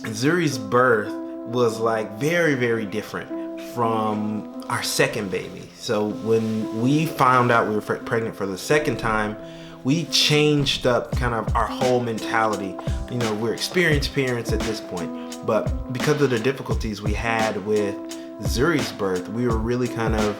Zuri's birth was like very, very different from our second baby. So when we found out we were pregnant for the second time, we changed up kind of our whole mentality. You know, we're experienced parents at this point, but because of the difficulties we had with Zuri's birth, we were really kind of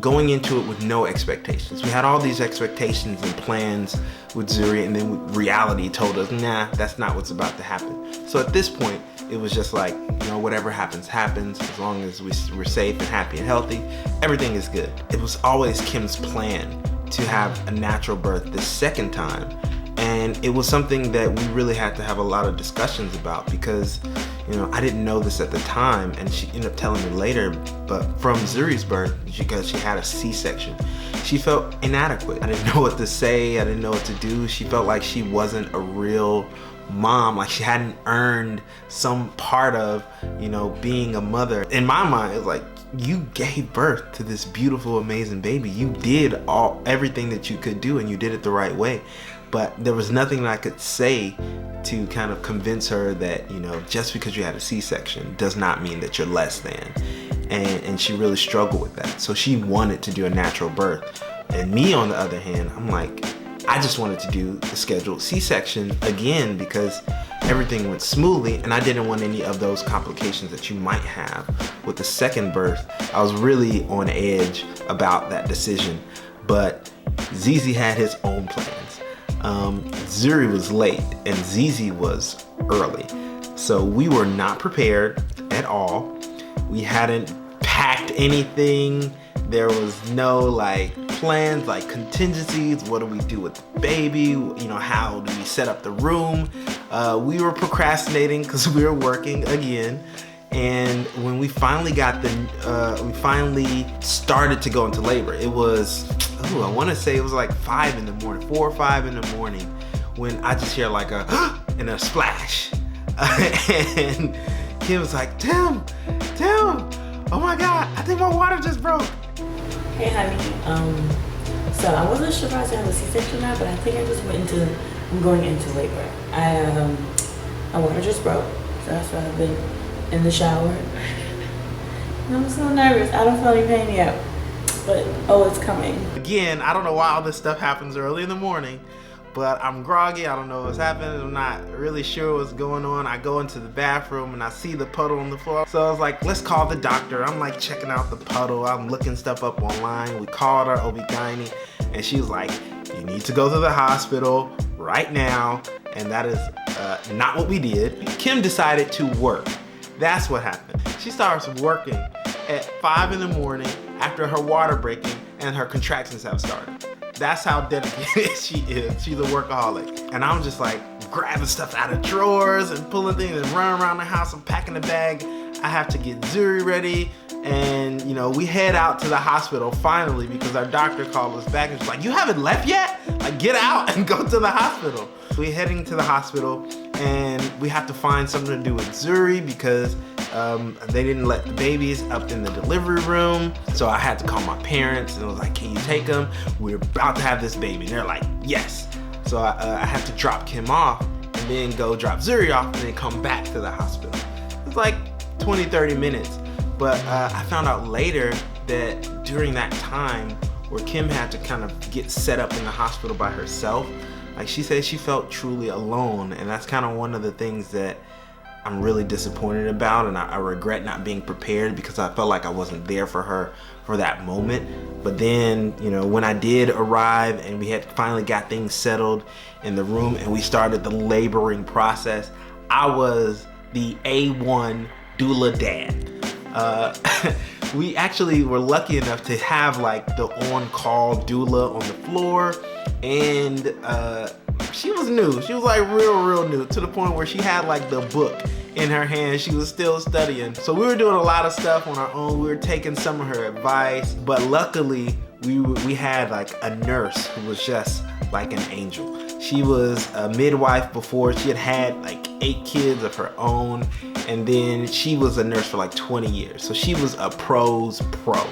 going into it with no expectations. We had all these expectations and plans with Zuri, and then reality told us, nah, that's not what's about to happen. So at this point, it was just like, you know, whatever happens, happens. As long as we're safe and happy and healthy, everything is good. It was always Kim's plan to have a natural birth this second time. And it was something that we really had to have a lot of discussions about because, you know, I didn't know this at the time, and she ended up telling me later, but from Zuri's birth, because she had a C-section, she felt inadequate. I didn't know what to say, I didn't know what to do. She felt like she wasn't a real mom, like she hadn't earned some part of, you know, being a mother. In my mind, it was like, you gave birth to this beautiful, amazing baby. You did everything that you could do, and you did it the right way. But there was nothing that I could say to kind of convince her that, you know, just because you had a C-section does not mean that you're less than. And she really struggled with that. So she wanted to do a natural birth. And me, on the other hand, I'm like, I just wanted to do the scheduled C-section again because everything went smoothly, and I didn't want any of those complications that you might have with the second birth. I was really on edge about that decision, but ZZ had his own plans. Zuri was late and ZZ was early. So we were not prepared at all. We hadn't packed anything. There was no like plans, like contingencies. What do we do with the baby? You know, how do we set up the room? We were procrastinating because we were working again. And when we finally we finally started to go into labor, it was, I want to say it was like 4 or 5 in the morning when I just hear like and a splash. And he was like, Tim, oh my God, I think my water just broke. Hey honey, so I wasn't sure if I was gonna have a C-section or not, but I think I'm going into labor. My water just broke, so that's why I've been in the shower. And I'm so nervous. I don't feel any pain yet, but it's coming. Again, I don't know why all this stuff happens early in the morning, but I'm groggy. I don't know what's happening. I'm not really sure what's going on. I go into the bathroom and I see the puddle on the floor. So I was like, let's call the doctor. I'm like checking out the puddle. I'm looking stuff up online. We called our OB-GYN, and she was like, you need to go to the hospital right now. And that is not what we did. Kim decided to work. That's what happened. She starts working at 5 in the morning after her water breaking and her contractions have started. That's how dedicated she is. She's a workaholic. And I'm just like grabbing stuff out of drawers and pulling things and running around the house. I'm packing the bag. I have to get Zuri ready. And, you know, we head out to the hospital finally because our doctor called us back and was like, you haven't left yet? Like, get out and go to the hospital. We're heading to the hospital and we have to find something to do with Zuri because they didn't let the babies up in the delivery room. So I had to call my parents and I was like, can you take them? We're about to have this baby. And they're like, yes. So I had to drop Kim off and then go drop Zuri off and then come back to the hospital. It's like 20, 30 minutes. But I found out later that during that time where Kim had to kind of get set up in the hospital by herself, like she said, she felt truly alone. And that's kind of one of the things that I'm really disappointed about, and I regret not being prepared because I felt like I wasn't there for her for that moment. But then, you know, when I did arrive and we had finally got things settled in the room and we started the laboring process, I was the A1 doula dad. We actually were lucky enough to have like the on-call doula on the floor, and she was new. She was like real new, to the point where she had like the book in her hand. She was still studying. So we were doing a lot of stuff on our own. We were taking some of her advice, but luckily we had like a nurse who was just like an angel. She was a midwife before. She had like 8 kids of her own, and then she was a nurse for like 20 years. So she was a pro's pro.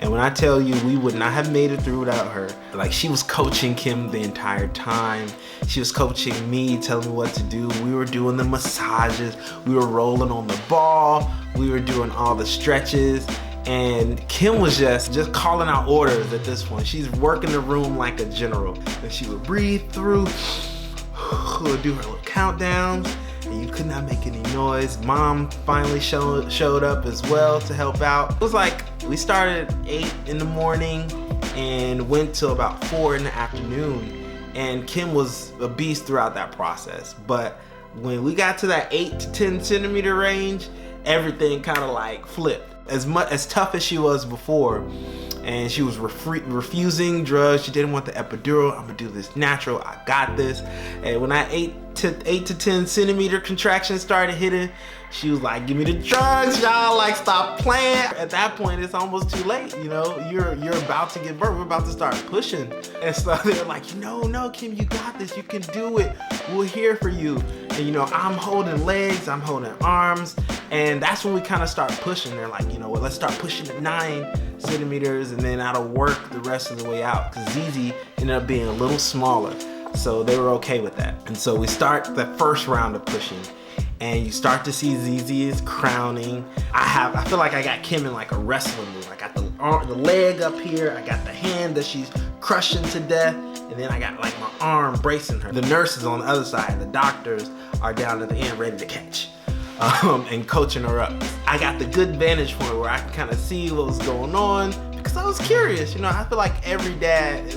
And when I tell you, we would not have made it through without her. Like, she was coaching Kim the entire time. She was coaching me, telling me what to do. We were doing the massages. We were rolling on the ball. We were doing all the stretches. And Kim was just calling out orders at this point. She's working the room like a general. And she would breathe through, would do her little countdowns, and you could not make any noise. Mom finally showed up as well to help out. It was like, we started at 8 in the morning and went till about 4 in the afternoon. And Kim was a beast throughout that process. But when we got to that 8 to 10 centimeter range, everything kind of like flipped. As tough as she was before, and she was refusing drugs, she didn't want the epidural. I'm gonna do this natural, I got this. And when that 8 to 10 centimeter contraction started hitting, she was like, give me the drugs, y'all, like, stop playing. At that point, it's almost too late, you know? You're about to give birth, we're about to start pushing. And so they're like, no, Kim, you got this, you can do it. We're here for you. And you know, I'm holding legs, I'm holding arms, and that's when we kind of start pushing. They're like, you know what, let's start pushing at 9 centimeters, and then that'll work the rest of the way out, because ZZ ended up being a little smaller. So they were okay with that. And so we start the first round of pushing, and you start to see ZZ's crowning. I feel like I got Kim in like a wrestling move. I got the leg up here, I got the hand that she's crushing to death, and then I got like my arm bracing her. The nurses on the other side, the doctors, are down at the end ready to catch and coaching her up. I got the good vantage point where I can kind of see what was going on, because I was curious. You know, I feel like every dad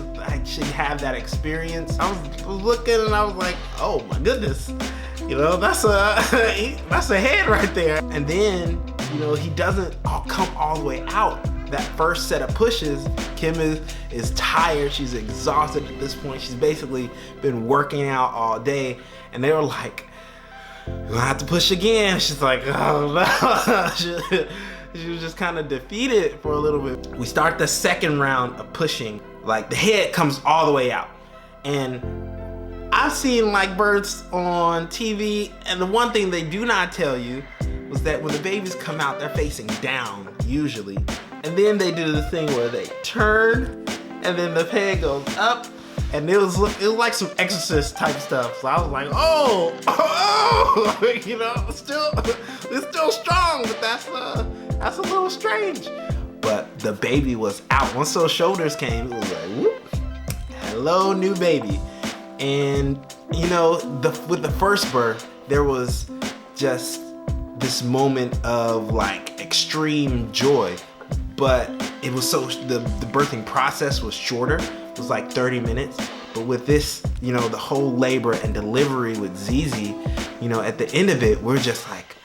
should have that experience. I was looking and I was like, oh my goodness, you know, that's a head right there. And then, you know, he doesn't come all the way out. That first set of pushes, Kim is tired, she's exhausted at this point. She's basically been working out all day, and they were like, you're gonna have to push again. She's like, oh no. She was just kind of defeated for a little bit. We start the second round of pushing. Like, the head comes all the way out. And I've seen like births on TV, and the one thing they do not tell you was that when the babies come out, they're facing down usually. And then they do the thing where they turn, and then the head goes up, and it was like some Exorcist type stuff. So I was like, oh, you know, it's still strong, but that's a little strange. But the baby was out. Once those shoulders came, it was like, whoop, hello, new baby. And you know, with the first birth, there was just this moment of like extreme joy. But it was the birthing process was shorter. It was like 30 minutes. But with this, you know, the whole labor and delivery with ZZ, you know, at the end of it, we're just like,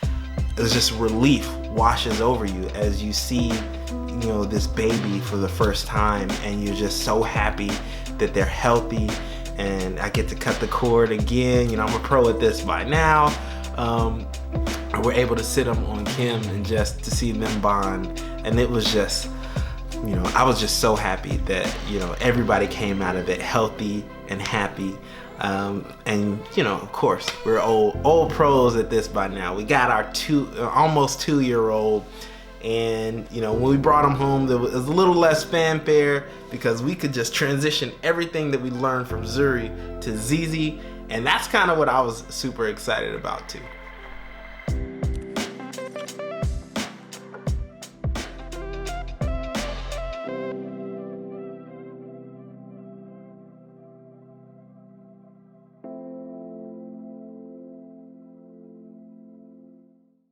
it was just relief washes over you as you see, you know, this baby for the first time, and you're just so happy that they're healthy. And I get to cut the cord again. You know, I'm a pro at this by now. We're able to sit them on Kim and just to see them bond. And it was just, you know, I was just so happy that, you know, everybody came out of it healthy and happy. And, you know, of course, we're old pros at this by now. We got our almost 2-year-old. And, you know, when we brought him home, there was a little less fanfare because we could just transition everything that we learned from Zuri to ZZ. And that's kind of what I was super excited about too.